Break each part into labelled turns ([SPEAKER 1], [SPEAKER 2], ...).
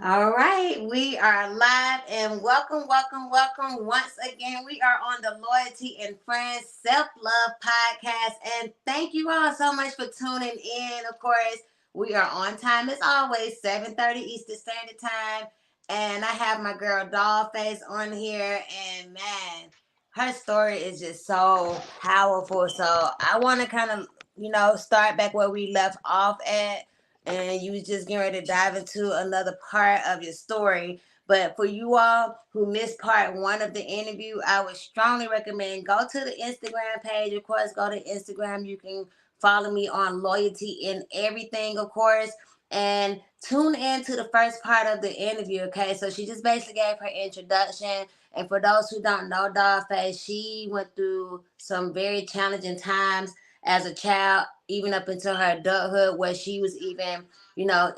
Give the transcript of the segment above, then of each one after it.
[SPEAKER 1] All right, we are live and welcome once again. We are on the Loyalty and Friends Self Love Podcast, and thank you all so much for tuning in. Of course, we are on time as always, 7:30 Eastern Standard Time, and I have my girl DollFace on here, and man, her story is just so powerful. So I want to kind of start back where we left off at, and you was just getting ready to dive into another part of your story. But for you all who missed part one of the interview, I would strongly recommend go to the Instagram page. Of course, go to Instagram. You can follow me on Loyalty in Everything, of course. And tune in to the first part of the interview, okay? So she just basically gave her introduction. And for those who don't know DollFace, she went through some very challenging times as a child, even up into her adulthood, where she was even,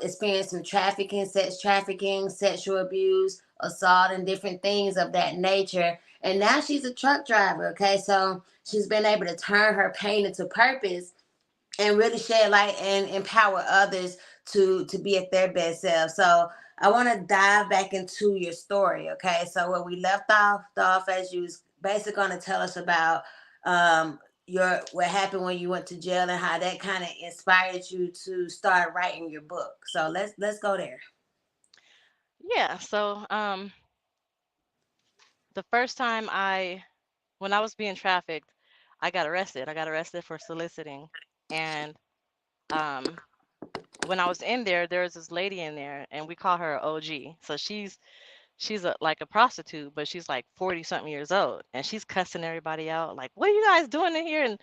[SPEAKER 1] experiencing trafficking, sex trafficking, sexual abuse, assault, and different things of that nature. And now she's a truck driver, okay? So she's been able to turn her pain into purpose and really shed light and empower others to be at their best self. So I want to dive back into your story, okay? So where we left off as you was basically going to tell us about your what happened when you went to jail and how that kind of inspired you to start writing your book. So let's go there.
[SPEAKER 2] Yeah, so the first time when I was being trafficked, I got arrested. I got arrested for soliciting. And um when I was in there, there was this lady in there and we call her OG. So she's like a prostitute, but she's like 40 something years old and she's cussing everybody out like, "What are you guys doing in here? And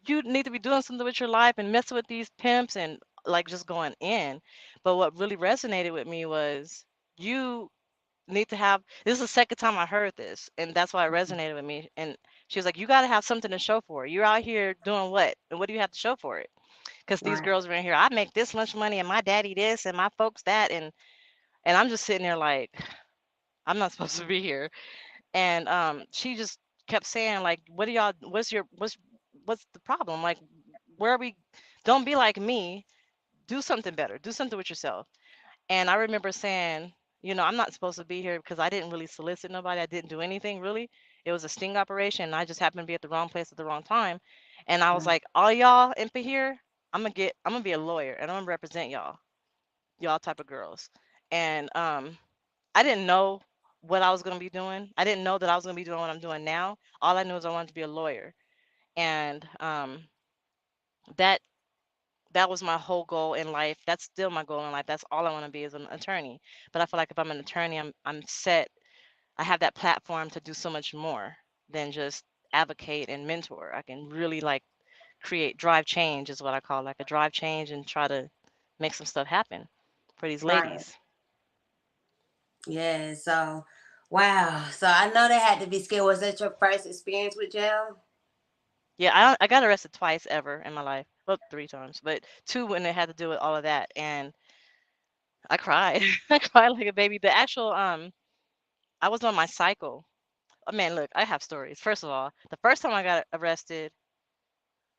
[SPEAKER 2] you need to be doing something with your life and messing with these pimps," and like just going in. But what really resonated with me was you need to have this is the second time I heard this, and that's why it resonated with me. And she was like, "You got to have something to show for it. You're out here doing what? And what do you have to show for it?" Because these
[SPEAKER 1] Right.
[SPEAKER 2] girls are in here. I make this much money, and my daddy this, and my folks that, and I'm just sitting there like, I'm not supposed to be here. And she just kept saying like, "What do y'all? What's the problem? Like, where are we? Don't be like me. Do something better. Do something with yourself." And I remember saying, "I'm not supposed to be here because I didn't really solicit nobody. I didn't do anything really. It was a sting operation. And I just happened to be at the wrong place at the wrong time." And I was
[SPEAKER 1] Right.
[SPEAKER 2] like, "All y'all in here, I'm gonna be a lawyer and I'm gonna represent y'all type of girls." And I didn't know what I was gonna be doing. I didn't know that I was gonna be doing what I'm doing now. All I knew is I wanted to be a lawyer, and that that was my whole goal in life. That's still my goal in life. That's all I want to be is an attorney. But I feel like if I'm an attorney, I'm set. I have that platform to do so much more than just advocate and mentor. I can really like drive change is what I call like a drive change and try to make some stuff happen for these
[SPEAKER 1] Right.
[SPEAKER 2] ladies.
[SPEAKER 1] Yeah. So wow. So I know that had to be scary. Was that your first experience with jail?
[SPEAKER 2] Yeah, I got arrested twice ever in my life. Well, three times, but two when it had to do with all of that, and I cried. I cried like a baby. The actual I was on my cycle. Oh, man, look, I have stories. First of all, the first time I got arrested,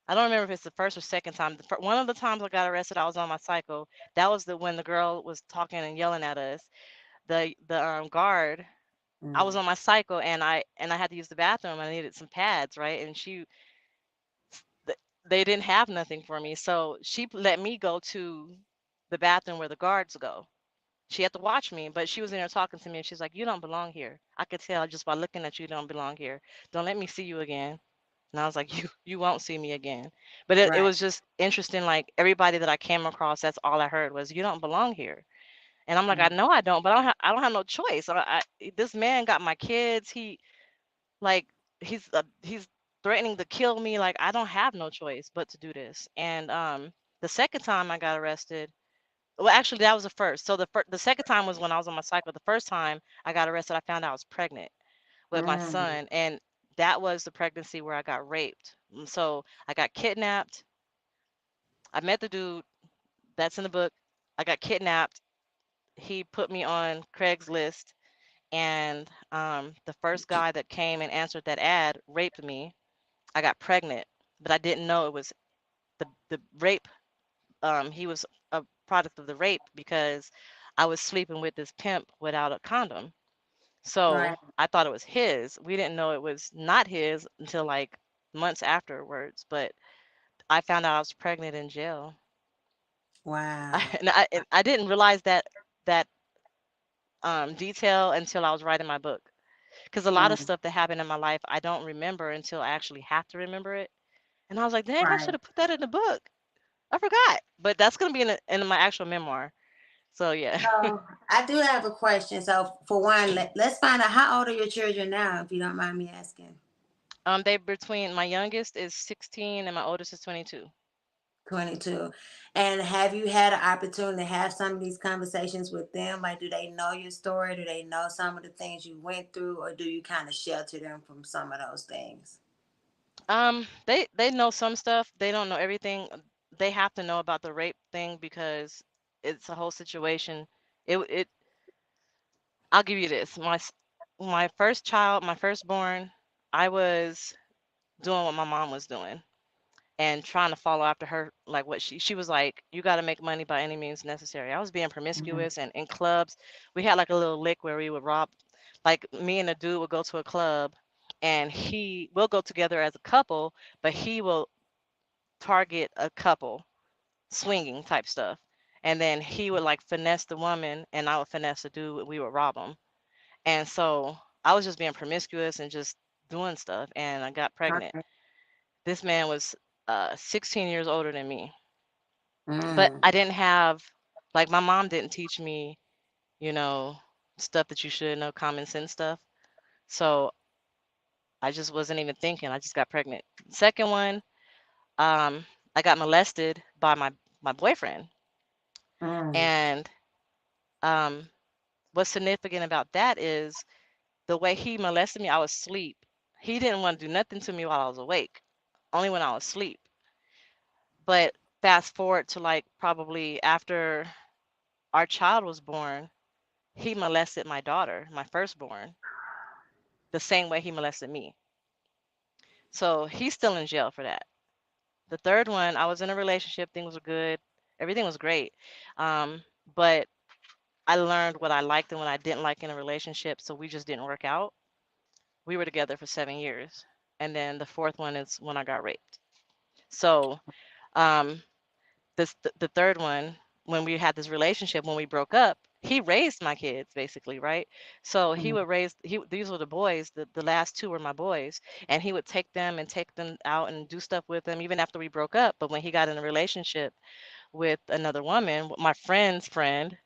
[SPEAKER 2] I don't remember if it's the first or second time. One of the times I got arrested, I was on my cycle. That was when the girl was talking and yelling at us. The guard. I was
[SPEAKER 1] Mm.
[SPEAKER 2] on my cycle and I had to use the bathroom. I needed some pads, right? And th- they didn't have nothing for me, so she let me go to the bathroom where the guards go. She had to watch me, but she was in there talking to me, and she's like, "You don't belong here. I could tell just by looking at you, you don't belong here. Don't let me see you again." And I was like, "You won't see me again." But it
[SPEAKER 1] Right.
[SPEAKER 2] was just interesting. Like everybody that I came across, that's all I heard was, "You don't belong here." And I'm like, "I
[SPEAKER 1] Mm.
[SPEAKER 2] know I don't, but I don't have no choice. This man got my kids. Like he's threatening to kill me. Like I don't have no choice but to do this." And the second time I got arrested, well, actually, that was the first. So the second time was when I was on my cycle. The first time I got arrested, I found out I was pregnant with my
[SPEAKER 1] Mm.
[SPEAKER 2] son, and that was the pregnancy where I got raped. So I got kidnapped. I met the dude that's in the book. I got kidnapped. He put me on Craigslist, and the first guy that came and answered that ad raped me. I got pregnant, but I didn't know it was the rape. He was a product of the rape because I was sleeping with this pimp without a condom. So
[SPEAKER 1] Right.
[SPEAKER 2] I thought it was his. We didn't know it was not his until like months afterwards. But I found out I was pregnant in jail.
[SPEAKER 1] Wow.
[SPEAKER 2] And I didn't realize that detail until I was writing my book. Because a lot of
[SPEAKER 1] Mm,
[SPEAKER 2] stuff that happened in my life, I don't remember until I actually have to remember it. And I was like, dang, I
[SPEAKER 1] right.
[SPEAKER 2] should have put that in the book. I forgot. But that's gonna be in my actual memoir. So yeah.
[SPEAKER 1] So I do have a question. So for one, let's find out how old are your children now, if you don't mind me asking.
[SPEAKER 2] They between my youngest is 16 and my oldest is 22.
[SPEAKER 1] 22. And have you had an opportunity to have some of these conversations with them? Like, do they know your story? Do they know some of the things you went through? Or do you kind of shelter them from some of those things?
[SPEAKER 2] They know some stuff. They don't know everything. They have to know about the rape thing because it's a whole situation. It I'll give you this. My first child, my firstborn, I was doing what my mom was doing and trying to follow after her, like what she was like, you got to make money by any means necessary. I was being
[SPEAKER 1] Mhm.
[SPEAKER 2] promiscuous and in clubs. We had like a little lick where we would rob, like me and a dude would go to a club and he will go together as a couple, but he will target a couple, swinging type stuff. And then he would like finesse the woman and I would finesse the dude. We would rob him. And so I was just being promiscuous and just doing stuff and I got pregnant.
[SPEAKER 1] Okay.
[SPEAKER 2] This man was 16 years older than me. But
[SPEAKER 1] Mm,
[SPEAKER 2] I didn't have, like, my mom didn't teach me, you know, stuff that you should know, common sense stuff. So I just wasn't even thinking. I just got pregnant. Second one, um, I got molested by my boyfriend.
[SPEAKER 1] mm,
[SPEAKER 2] And um, what's significant about that is the way he molested me, I was asleep. He didn't want to do nothing to me while I was awake, only when I was asleep. But fast forward to like probably after our child was born, he molested my daughter, my firstborn, the same way he molested me. So he's still in jail for that. The third one, I was in a relationship, things were good, everything was great. But I learned what I liked and what I didn't like in a relationship, so we just didn't work out. We were together for 7 years. And then the fourth one is when I got raped. So um, the third one, when we had this relationship, when we broke up, he raised my kids basically, right? So he
[SPEAKER 1] mm,
[SPEAKER 2] would raise these were the boys, the last two were my boys, and he would take them out and do stuff with them even after we broke up. But when he got in a relationship with another woman, my friend's friend,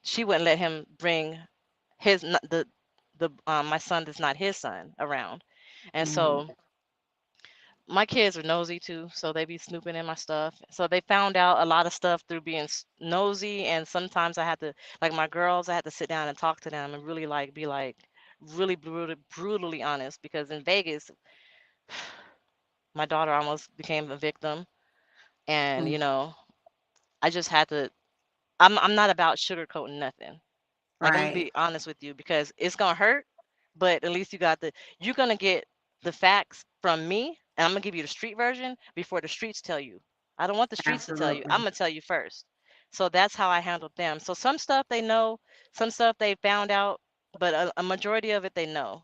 [SPEAKER 2] she wouldn't let him bring my son that's not his son around. And
[SPEAKER 1] mm.
[SPEAKER 2] so my kids are nosy too, so they be snooping in my stuff. So they found out a lot of stuff through being nosy, and sometimes I had to, like my girls, I had to sit down and talk to them and really like be like really brutally honest because in Vegas, my daughter almost became a victim, and
[SPEAKER 1] Mm.
[SPEAKER 2] I just had to. I'm not about sugarcoating nothing. Like I'm gonna
[SPEAKER 1] Right.
[SPEAKER 2] be honest with you because it's gonna hurt, but at least you're gonna get the facts from me, and I'm gonna give you the street version before the streets tell you. I don't want the streets to tell you. I'm
[SPEAKER 1] Absolutely.
[SPEAKER 2] gonna tell you first. So that's how I handled them. So some stuff they know, some stuff they found out, but a majority of it they know.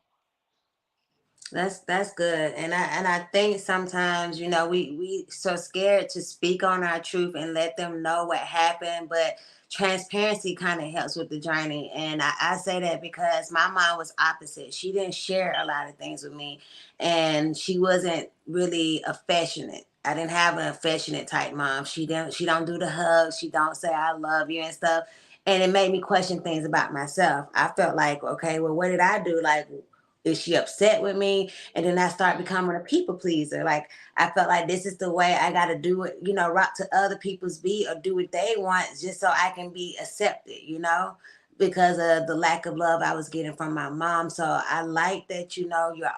[SPEAKER 1] That's good, and I think sometimes we so scared to speak on our truth and let them know what happened, but transparency kind of helps with the journey. And I say that because my mom was opposite. She didn't share a lot of things with me, and she wasn't really affectionate. I didn't have an affectionate type mom. She don't do the hugs. She don't say I love you and stuff. And it made me question things about myself. I felt like, okay, well, what did I do? Like, is she upset with me? And then I start becoming a people pleaser. Like I felt like this is the way I gotta do it, rock to other people's beat or do what they want just so I can be accepted, because of the lack of love I was getting from my mom. So I like that, you're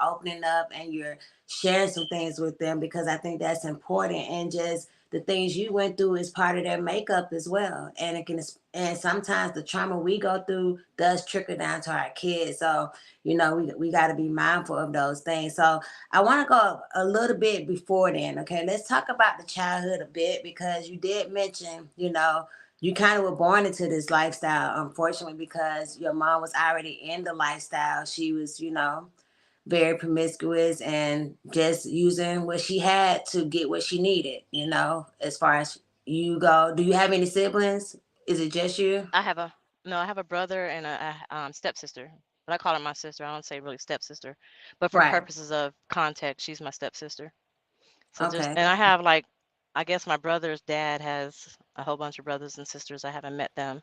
[SPEAKER 1] opening up and you're sharing some things with them because I think that's important. And just the things you went through is part of their makeup as well. And it can, and sometimes the trauma we go through does trickle down to our kids. So we got to be mindful of those things. So I want to go a little bit before then. Okay, let's talk about the childhood a bit because you did mention you kind of were born into this lifestyle, unfortunately, because your mom was already in the lifestyle. She was, very promiscuous and just using what she had to get what she needed, as far as you go. Do you have any siblings? Is it just you?
[SPEAKER 2] I have a no, I have a brother and a stepsister, but I call her my sister. I don't say really stepsister, but for
[SPEAKER 1] Right.
[SPEAKER 2] purposes of context, she's my stepsister. So just
[SPEAKER 1] Okay.
[SPEAKER 2] and I have like I guess my brother's dad has a whole bunch of brothers and sisters. I haven't met them,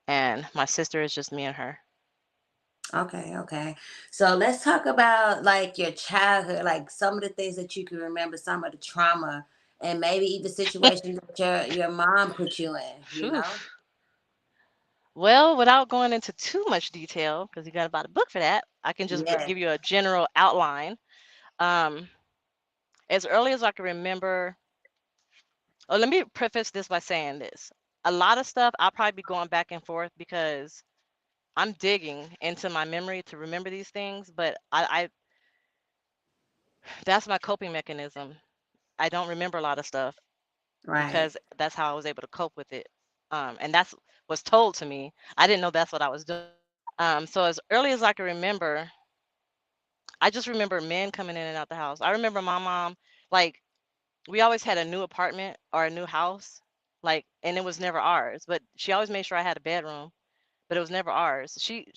[SPEAKER 2] and my sister is just me and her.
[SPEAKER 1] Okay. Okay. So let's talk about like your childhood, like some of the things that you can remember, some of the trauma, and maybe even situations that your mom put you in.
[SPEAKER 2] Phew. Well, without going into too much detail, because you got about a book for that, I can just
[SPEAKER 1] Yeah.
[SPEAKER 2] give you a general outline. Um, as early as I can remember, oh, let me preface this by saying this. A lot of stuff I'll probably be going back and forth because I'm digging into my memory to remember these things, but I that's my coping mechanism. I don't remember a lot of stuff
[SPEAKER 1] Right.
[SPEAKER 2] because that's how I was able to cope with it. And that's was told to me. I didn't know that's what I was doing. So as early as I can remember, I just remember men coming in and out the house. I remember my mom, like, we always had a new apartment or a new house, like, and it was never ours. But she always made sure I had a bedroom, but it was never ours. She,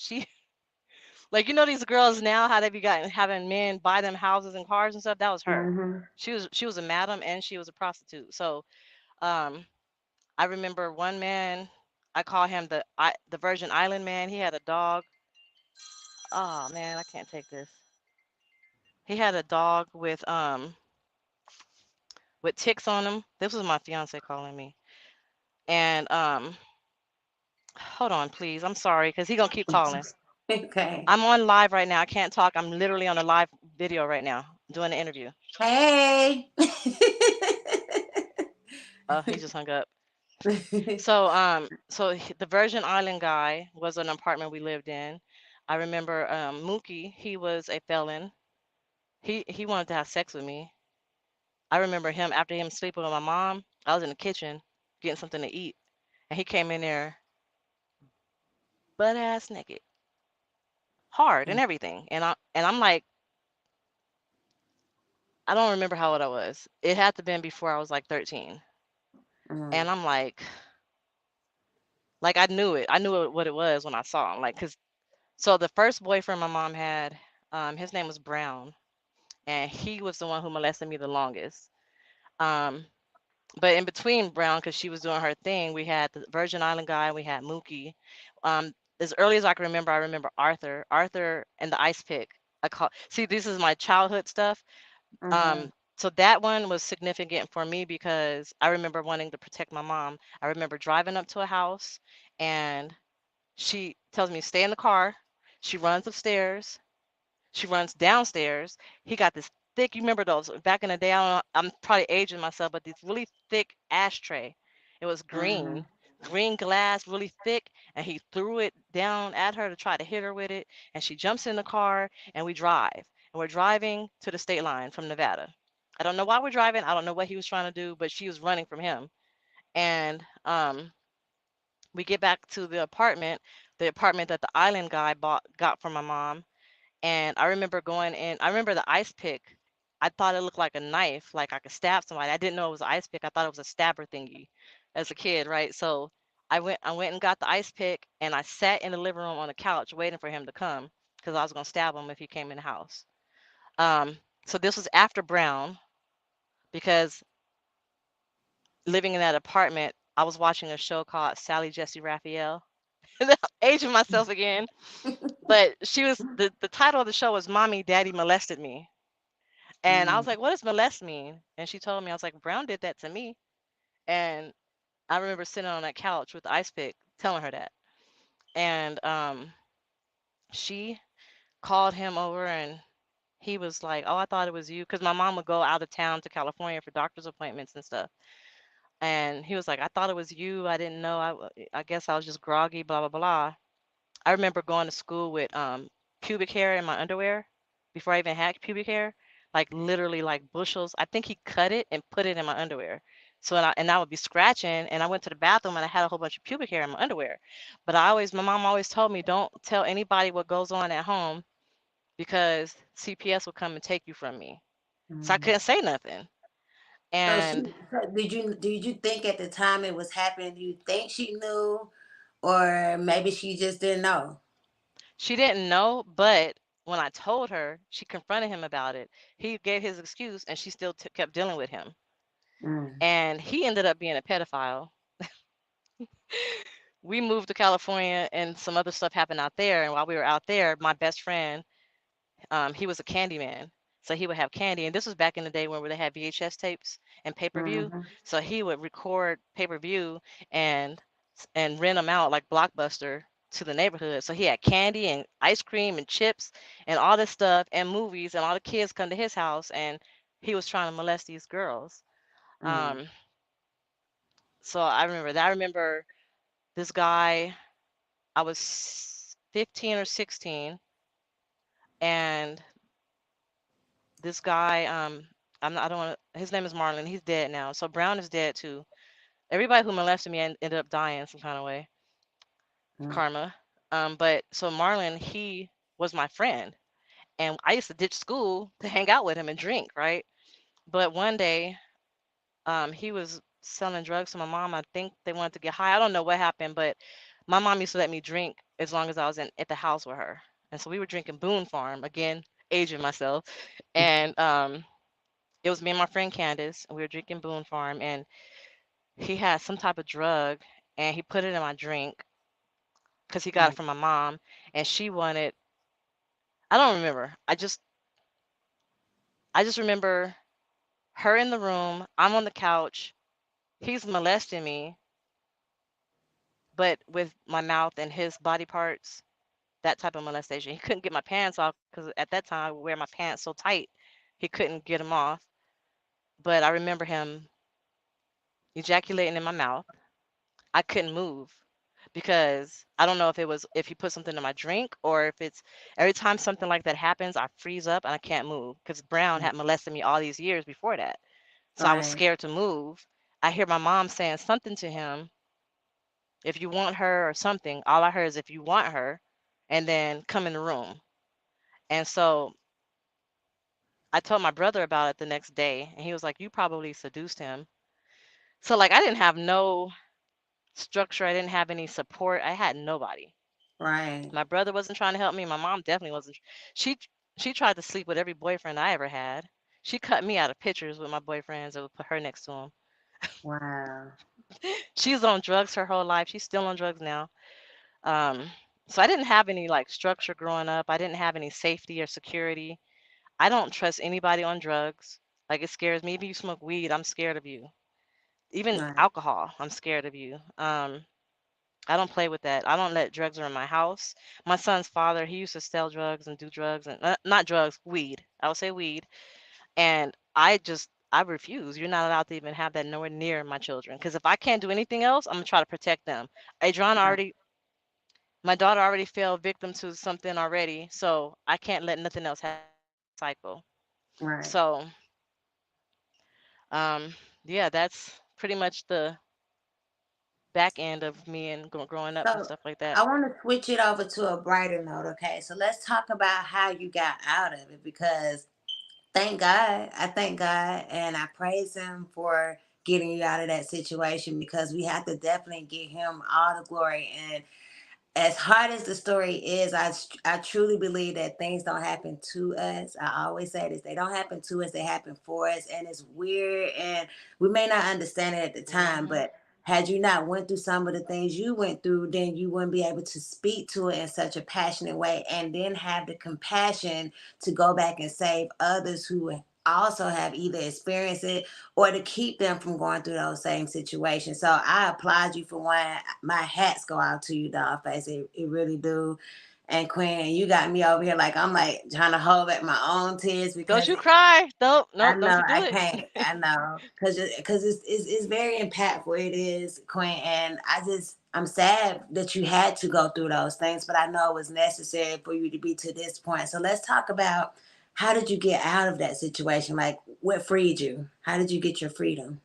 [SPEAKER 2] like, these girls now, how they be gotten having men buy them houses and cars and stuff. That was her.
[SPEAKER 1] Mm-hmm.
[SPEAKER 2] She was a madam and she was a prostitute. So, um, I remember one man. I call him the Virgin Island man. He had a dog. Oh man, I can't take this. He had a dog with ticks on him. This was my fiance calling me. And hold on, please. I'm sorry, because he gonna keep calling.
[SPEAKER 1] Okay.
[SPEAKER 2] I'm on live right now. I can't talk. I'm literally on a live video right now doing an interview.
[SPEAKER 1] Hey.
[SPEAKER 2] Oh, he just hung up. So the Virgin Island guy was an apartment we lived in. I remember Mookie. He was a felon. He wanted to have sex with me. I remember him after him sleeping with my mom. I was in the kitchen getting something to eat, and he came in there butt ass naked, hard and everything. And I'm like, I don't remember how old I was. It had to been before I was like 13.
[SPEAKER 1] Mm,
[SPEAKER 2] And I'm like I knew it. I knew what it was when I saw him. Like, cause so the first boyfriend my mom had, his name was Brown, and he was the one who molested me the longest. Um, but in between Brown, because she was doing her thing, we had the Virgin Island guy, we had Mookie. As early as I remember Arthur, Arthur and the ice pick. See, this is my childhood stuff.
[SPEAKER 1] mhm,
[SPEAKER 2] Um, so that one was significant for me because I remember wanting to protect my mom. I remember driving up to a house and she tells me, stay in the car. She runs upstairs. She runs downstairs. He got this thick, you remember those back in the day? I don't know, I'm probably aging myself, but this really thick ashtray. It was
[SPEAKER 1] mhm,
[SPEAKER 2] green glass, really thick, and he threw it down at her to try to hit her with it. And she jumps in the car and we drive. And we're driving to the state line from Nevada. I don't know why we're driving. I don't know what he was trying to do, but she was running from him. And we get back to the apartment that the island guy got for my mom. And I remember going in, I remember the ice pick. I thought it looked like a knife, like I could stab somebody. I didn't know it was an ice pick. I thought it was a stabber thingy as a kid, right? So I went and got the ice pick and I sat in the living room on the couch waiting for him to come because I was gonna stab him if he came in the house. Um, so this was after Brown because living in that apartment, I was watching a show called Sally Jesse Raphael. Aging myself again. But she was the title of the show was Mommy Daddy Molested Me. And I was
[SPEAKER 1] mm,
[SPEAKER 2] like, what does molest mean? And she told me, I was like, Brown did that to me. And I remember sitting on that couch with the ice pick telling her that. And she called him over and he was like, oh, I thought it was you. Because my mom would go out of town to California for doctor's appointments and stuff. And he was like, I thought it was you. I didn't know. I guess I was just groggy, blah, blah, blah. I remember going to school with pubic hair in my underwear before I even had pubic hair, like literally like bushels. I think he cut it and put it in my underwear. So and I would be scratching, and I went to the bathroom and I had a whole bunch of pubic hair in my underwear. But my mom always told me, don't tell anybody what goes on at home because CPS will come and take you from me. So I
[SPEAKER 1] Mm.
[SPEAKER 2] couldn't say nothing.
[SPEAKER 1] So
[SPEAKER 2] And
[SPEAKER 1] did you think at the time it was happening? Do you think she knew, or maybe she just didn't know?
[SPEAKER 2] she didn't know, but when I told her, she confronted him about it. He gave his excuse, and she still kept dealing with him.
[SPEAKER 1] Mm.
[SPEAKER 2] And he ended up being a pedophile. We moved to California, and some other stuff happened out there. And while we were out there, my best friend, he was a candy man. So he would have candy. And this was back in the day when they had VHS tapes and pay-per-view.
[SPEAKER 1] Mm-hmm.
[SPEAKER 2] So he would record pay-per-view and rent them out like Blockbuster to the neighborhood. So he had candy and ice cream and chips and all this stuff and movies, and all the kids come to his house, and he was trying to molest these girls.
[SPEAKER 1] Mm.
[SPEAKER 2] Um, so I remember that. I remember this guy, I was 15 or 16, and this guy, I don't want to, his name is Marlon. He's dead now. So Brown is dead too. Everybody who molested me ended up dying some kind of way,
[SPEAKER 1] Mm.
[SPEAKER 2] karma. But so Marlon, he was my friend, and I used to ditch school to hang out with him and drink, right? But one day, he was selling drugs to my mom. I think they wanted to get high. I don't know what happened, but my mom used to let me drink as long as I was at the house with her. And so we were drinking Boone Farm again, aging myself, and it was me and my friend Candace, and we were drinking Boone Farm, and he had some type of drug, and he put it in my drink because he got it
[SPEAKER 1] Mm.
[SPEAKER 2] from my mom, and she wanted. I don't remember. I just remember her in the room. I'm on the couch. He's molesting me, but with my mouth and his body parts. That type of molestation. He couldn't get my pants off because at that time I would wear my pants so tight, he couldn't get them off. But I remember him ejaculating in my mouth. I couldn't move because I don't know if he put something in my drink, or if it's every time something like that happens, I freeze up and I can't move because Brown
[SPEAKER 1] Mm.
[SPEAKER 2] had molested me all these years before that. So I was
[SPEAKER 1] Right.
[SPEAKER 2] scared to move. I hear my mom saying something to him, if you want her or something. All I heard is if you want her, and then come in the room. And so I told my brother about it the next day, and he was like, "You probably seduced him." So like I didn't have no structure. I didn't have any support. I had nobody.
[SPEAKER 1] Right.
[SPEAKER 2] My brother wasn't trying to help me. My mom definitely wasn't. She she tried to sleep with every boyfriend I ever had. She cut me out of pictures with my boyfriends and would put her next to him.
[SPEAKER 1] Wow.
[SPEAKER 2] She was on drugs her whole life. She's still on drugs now. Um, so I didn't have any like structure growing up. I didn't have any safety or security. I don't trust anybody on drugs. Like it scares me. If you smoke weed, I'm scared of you. Even
[SPEAKER 1] Right.
[SPEAKER 2] alcohol, I'm scared of you. I don't play with that. I don't let drugs around my house. My son's father, he used to sell drugs and do drugs and not drugs, weed. I would say weed. And I refuse. You're not allowed to even have that nowhere near my children. Because if I can't do anything else, I'm gonna try to protect them. Adriana
[SPEAKER 1] Right.
[SPEAKER 2] already, my daughter already fell victim to something already, so I can't let nothing else happen in that cycle.
[SPEAKER 1] Right.
[SPEAKER 2] So, yeah, that's pretty much the back end of me and growing up and
[SPEAKER 1] So
[SPEAKER 2] stuff like that.
[SPEAKER 1] I want to switch it over to a brighter note. Okay. So let's talk about how you got out of it, because thank God, I thank God and I praise Him for getting you out of that situation, because we have to definitely give Him all the glory. And as hard as the story is, I truly believe that things don't happen to us. I always say this: they don't happen to us; they happen for us. And it's weird, and we may not understand it at the time,
[SPEAKER 2] Hmm.
[SPEAKER 1] but had you not went through some of the things you went through, then you wouldn't be able to speak to it in such a passionate way, and then have the compassion to go back and save others who also have either experienced it, or to keep them from going through those same situations. So I applaud you for one. My hats go out to you, DollFace. It really do. And Quinn, you got me over here like I'm like trying to hold back my own tears,
[SPEAKER 2] Don't
[SPEAKER 1] because
[SPEAKER 2] you cry. Nope,
[SPEAKER 1] I
[SPEAKER 2] nope, don't
[SPEAKER 1] know
[SPEAKER 2] you do
[SPEAKER 1] I
[SPEAKER 2] it.
[SPEAKER 1] can't. I know, because it's very impactful. It is, Quinn, and I'm sad that you had to go through those things, but I know it was necessary for you to be to this point. So let's talk about, how did you get out of that situation? Like, what freed you? How did you get your freedom?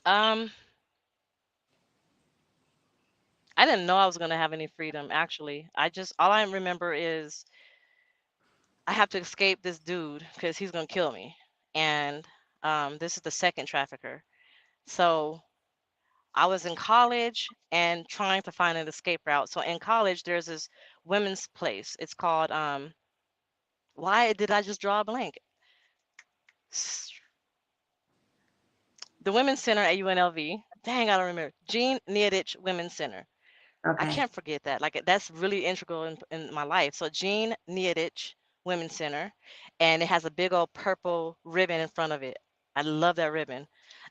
[SPEAKER 2] Um, I didn't know I was gonna have any freedom. Actually, I just all I remember is I have to escape this dude because he's gonna kill me. And this is the second trafficker. So I was in college and trying to find an escape route. So in college, there's this women's place. It's called why did I just draw a blank? The Women's Center at UNLV. Dang, I don't remember. Jean Neodich Women's Center. I
[SPEAKER 1] Okay.
[SPEAKER 2] can't forget that. Like that's really integral in my life. So Jean Neodich Women's Center, and it has a big old purple ribbon in front of it. I love that ribbon.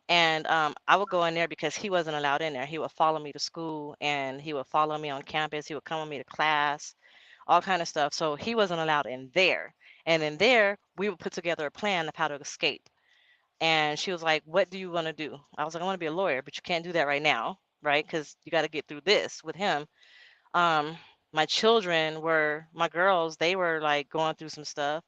[SPEAKER 2] And I would go in there because he wasn't allowed in there. He would follow me to school, and he would follow me on campus. He would come with me to class, all kind of stuff. So he wasn't allowed in there. And in there, we would put together a plan of how to escape. And she was like, "What do you want to do?" I was like, "I want to be a lawyer, but you can't do that right now, right? Because you got to get through this with him." Um, my children were my girls. They were like going through some stuff,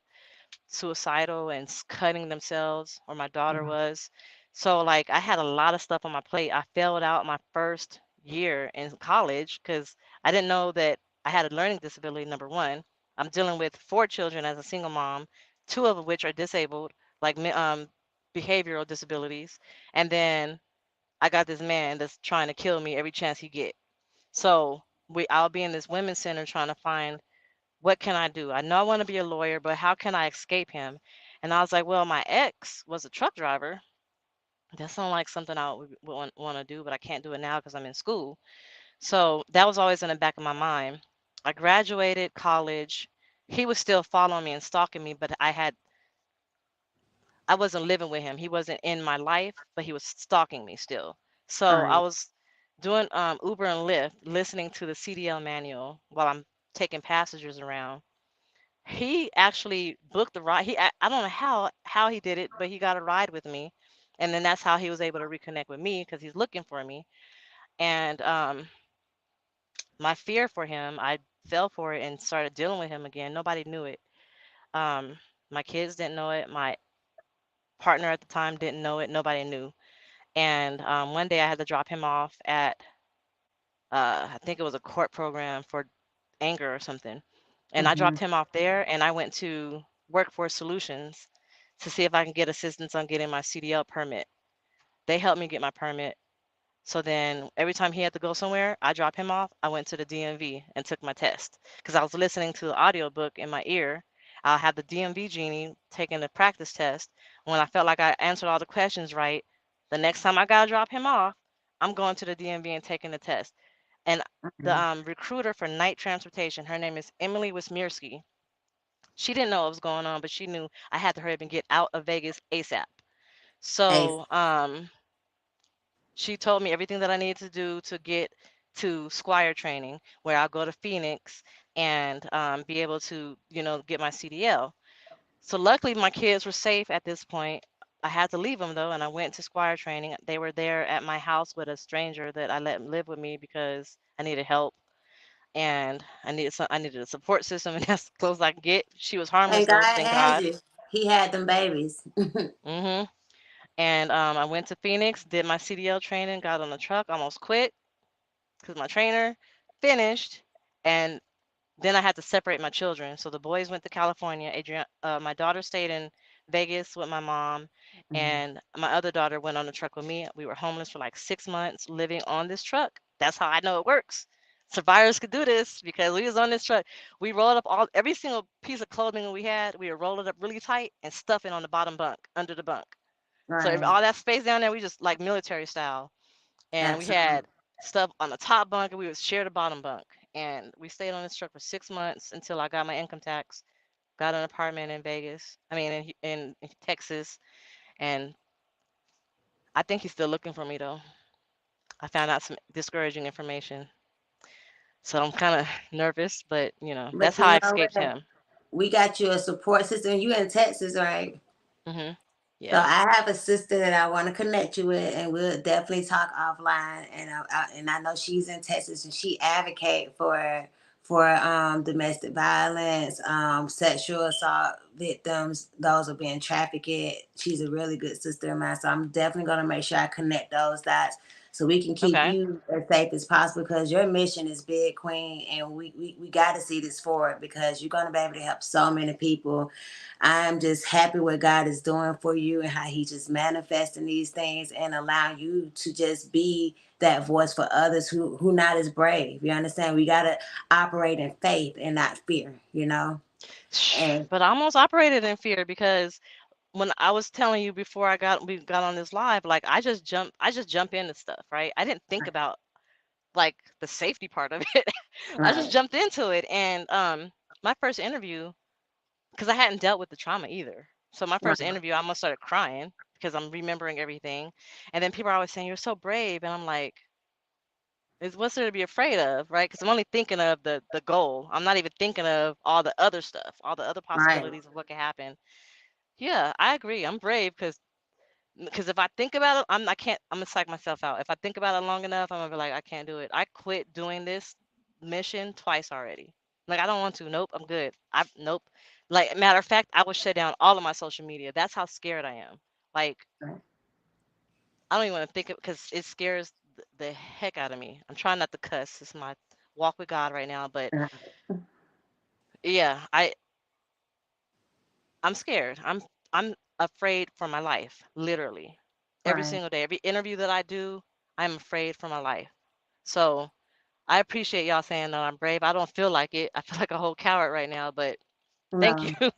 [SPEAKER 2] suicidal and cutting themselves, or my daughter was. So like I had a lot of stuff on my plate. I failed out my first year in college because I didn't know that I had a learning disability. Number one, I'm dealing with four children as a single mom, two of which are disabled, like behavioral disabilities, and then I got this man that's trying to kill me every chance he get. So I'll be in this women's center trying to find what can I do? I know I want to be a lawyer, but how can I escape him? And I was like, well, my ex was a truck driver. That sounds like something I would want to do, but I can't do it now because I'm in school. So that was always in the back of my mind. I graduated college. He was still following me and stalking me, but I wasn't living with him. He wasn't in my life, but he was stalking me still.
[SPEAKER 1] All
[SPEAKER 2] So I
[SPEAKER 1] right.
[SPEAKER 2] was doing Uber and Lyft, listening to the CDL manual while I'm taking passengers around. He actually booked the ride. I don't know how he did it, but he got a ride with me, and then that's how he was able to reconnect with me because he's looking for me. And my fear for him, I fell for it and started dealing with him again. Nobody knew it. Um, my kids didn't know it. My partner at the time didn't know it. Nobody knew. And one day I had to drop him off at I think it was a court program for anger or something. And I
[SPEAKER 1] Mm-hmm.
[SPEAKER 2] dropped him off there and I went to Workforce Solutions to see if I can get assistance on getting my CDL permit. They helped me get my permit. So then every time he had to go somewhere, I dropped him off. I went to the DMV and took my test because I was listening to the audiobook in my ear. I'll have the DMV genie taking the practice test. When I felt like I answered all the questions right, the next time I got to drop him off, I'm going to the DMV and taking the test. And the
[SPEAKER 1] Mm-hmm.
[SPEAKER 2] recruiter for night transportation, her name is Emily Wismierski. She didn't know what was going on, but she knew I had to hurry up and get out of Vegas ASAP.
[SPEAKER 1] Hey,
[SPEAKER 2] So she told me everything that I needed to do to get to Squire training, where I'll go to Phoenix and be able to, get my CDL. So luckily, my kids were safe at this point. I had to leave them though, and I went to Squire training. They were there at my house with a stranger that I let live with me because I needed help and I needed a support system, and that's as close as I could get. She was harmless
[SPEAKER 1] and
[SPEAKER 2] though,
[SPEAKER 1] God
[SPEAKER 2] thank
[SPEAKER 1] had
[SPEAKER 2] God.
[SPEAKER 1] you. He had them babies.
[SPEAKER 2] hmm And I went to Phoenix, did my CDL training, got on the truck, almost quit because my trainer finished, and then I had to separate my children. So the boys went to California. My daughter stayed in Vegas with my mom,
[SPEAKER 1] Mhm.
[SPEAKER 2] and my other daughter went on the truck with me. We were homeless for like 6 months, living on this truck. That's how I know it works. Survivors could do this because we was on this truck. We rolled up every single piece of clothing we had. We would roll it up really tight and stuff it on the bottom bunk, under the bunk. So
[SPEAKER 1] Right.
[SPEAKER 2] all that space down there, we just like military style, and we
[SPEAKER 1] Absolutely.
[SPEAKER 2] had stuff on the top bunk and we would share the bottom bunk. And we stayed on this truck for 6 months until I got my income tax, got an apartment in Vegas, I mean, in Texas. And I think he's still looking for me though. I found out some discouraging information. So I'm kind of nervous, but that's
[SPEAKER 1] But
[SPEAKER 2] how
[SPEAKER 1] you
[SPEAKER 2] I
[SPEAKER 1] know
[SPEAKER 2] escaped
[SPEAKER 1] what?
[SPEAKER 2] him.
[SPEAKER 1] We got you a support system. You in Texas, right?
[SPEAKER 2] hmm
[SPEAKER 1] So
[SPEAKER 2] Yeah.
[SPEAKER 1] I have a sister that I want to connect you with, and we'll definitely talk offline. And I know she's in Texas, and she advocate for domestic violence, sexual assault victims, those are being trafficked. She's a really good sister of mine. So I'm definitely going to make sure I connect those dots so we can keep
[SPEAKER 2] Okay.
[SPEAKER 1] you as safe as possible because your mission is big, Queen. And we got to see this forward because you're going to be able to help so many people. I'm just happy what God is doing for you and how He just manifesting these things and allowing you to just be that voice for others who not as brave. You understand? We gotta operate in faith and not fear, you know? And
[SPEAKER 2] But I almost operated in fear because when I was telling you before we got on this live, like I just jump into stuff, right? I didn't think about like the safety part of it. I just
[SPEAKER 1] right,
[SPEAKER 2] jumped into it and my first interview, because I hadn't dealt with the trauma either. So my
[SPEAKER 1] right,
[SPEAKER 2] first interview, I almost started crying because I'm remembering everything. And then people are always saying, "You're so brave." And I'm like, is what's there to be afraid of, right? Because I'm only thinking of the goal. I'm not even thinking of all the other stuff, all the other
[SPEAKER 1] right,
[SPEAKER 2] possibilities of what could happen. Yeah, I agree. I'm brave because if I think about it, I can't. I'm gonna psych myself out. If I think about it long enough, I'm gonna be like, I can't do it. I quit doing this mission twice already. Like I don't want to. Nope, I'm good. I nope. Like matter of fact, I would shut down all of my social media. That's how scared I am. Like
[SPEAKER 1] right.
[SPEAKER 2] I don't even want to think of because it scares the heck out of me. I'm trying not to cuss. It's my walk with God right now, but
[SPEAKER 1] Right.
[SPEAKER 2] yeah, I'm scared. I'm afraid for my life, literally. Every
[SPEAKER 1] Right.
[SPEAKER 2] single day, every interview that I do, I'm afraid for my life. So I appreciate y'all saying that I'm brave. I don't feel like it. I feel like a whole coward right now, but thank
[SPEAKER 1] No.
[SPEAKER 2] you.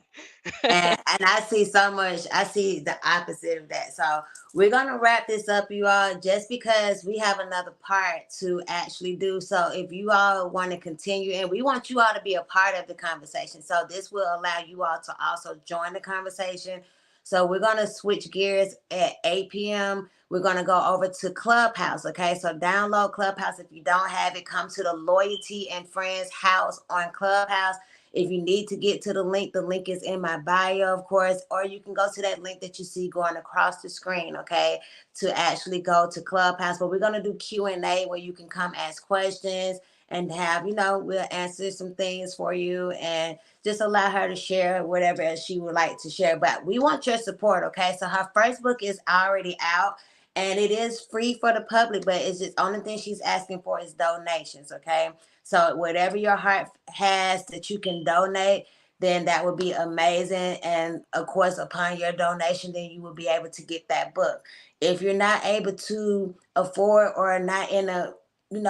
[SPEAKER 1] And I see so much. I see the opposite of that. So we're gonna wrap this up, you all, just because we have another part to actually do. So if you all want to continue, and we want you all to be a part of the conversation, so this will allow you all to also join the conversation. So we're gonna switch gears at 8 p.m. We're gonna go over to Clubhouse. Okay, so download Clubhouse if you don't have it. Come to the Loyalty and Friends house on Clubhouse. If you need to get to the link is in my bio, of course, or you can go to that link that you see going across the screen, okay, to actually go to Clubhouse. But we're gonna do Q&A where you can come ask questions and have, we'll answer some things for you and just allow her to share whatever else she would like to share. But we want your support, okay? So her first book is already out and it is free for the public, but it's just only thing she's asking for is donations, okay? So whatever your heart has that you can donate, then that would be amazing. And of course, upon your donation, then you will be able to get that book. If you're not able to afford or not in a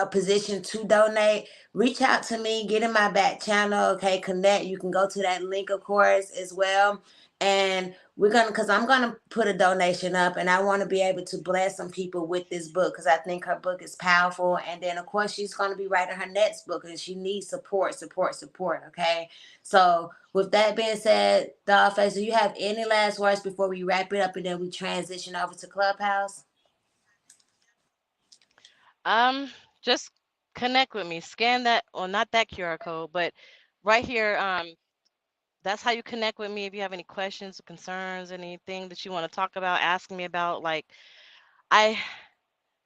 [SPEAKER 1] position to donate, reach out to me, get in my back channel, okay, connect. You can go to that link, of course, as well. And because I'm gonna put a donation up and I want to be able to bless some people with this book because I think her book is powerful. And then of course she's gonna be writing her next book and she needs support, support, support. Okay. So with that being said, Dollface, do you have any last words before we wrap it up and then we transition over to Clubhouse?
[SPEAKER 2] Um, just connect with me. Scan that, or not that QR code, but right here. That's how you connect with me. If you have any questions, concerns, anything that you want to talk about, ask me about. Like I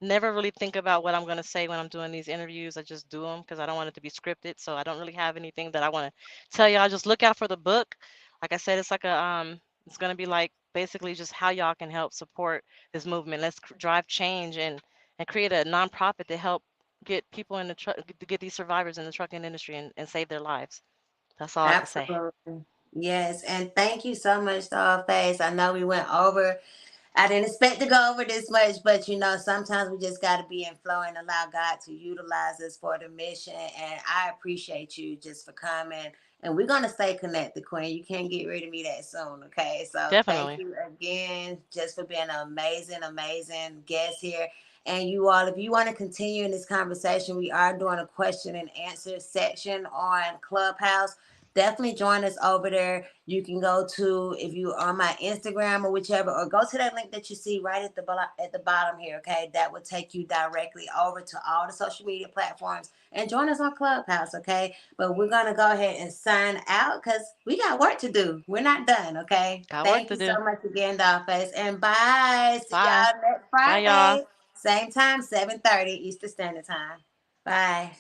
[SPEAKER 2] never really think about what I'm going to say when I'm doing these interviews. I just do them because I don't want it to be scripted. So I don't really have anything that I want to tell y'all. Just look out for the book. Like I said, it's like it's going to be like basically just how y'all can help support this movement. Let's drive change and create a nonprofit to help get people in the truck, to get these survivors in the trucking industry and save their lives. That's all I can say.
[SPEAKER 1] Absolutely. Yes. And thank you so much, Dollface. I know we went over. I didn't expect to go over this much, but sometimes we just got to be in flow and allow God to utilize us for the mission. And I appreciate you just for coming. And we're going to stay connected, Queen. You can't get rid of me that soon, okay? So thank
[SPEAKER 2] Definitely.
[SPEAKER 1] you again just for being an amazing, amazing guest here. And you all, if you want to continue in this conversation, we are doing a question and answer section on Clubhouse. Definitely join us over there. You can go to, if you on my Instagram or whichever, or go to that link that you see right at the bottom here. Okay, that will take you directly over to all the social media platforms and join us on Clubhouse. Okay, but we're gonna go ahead and sign out because we got work to do. We're not done. Okay,
[SPEAKER 2] Got work
[SPEAKER 1] thank
[SPEAKER 2] to
[SPEAKER 1] you so
[SPEAKER 2] do.
[SPEAKER 1] much again, Dollface, and bye. See
[SPEAKER 2] Bye.
[SPEAKER 1] y'all next
[SPEAKER 2] Bye, y'all.
[SPEAKER 1] Friday, same time, 7:30 Eastern Standard Time. Bye.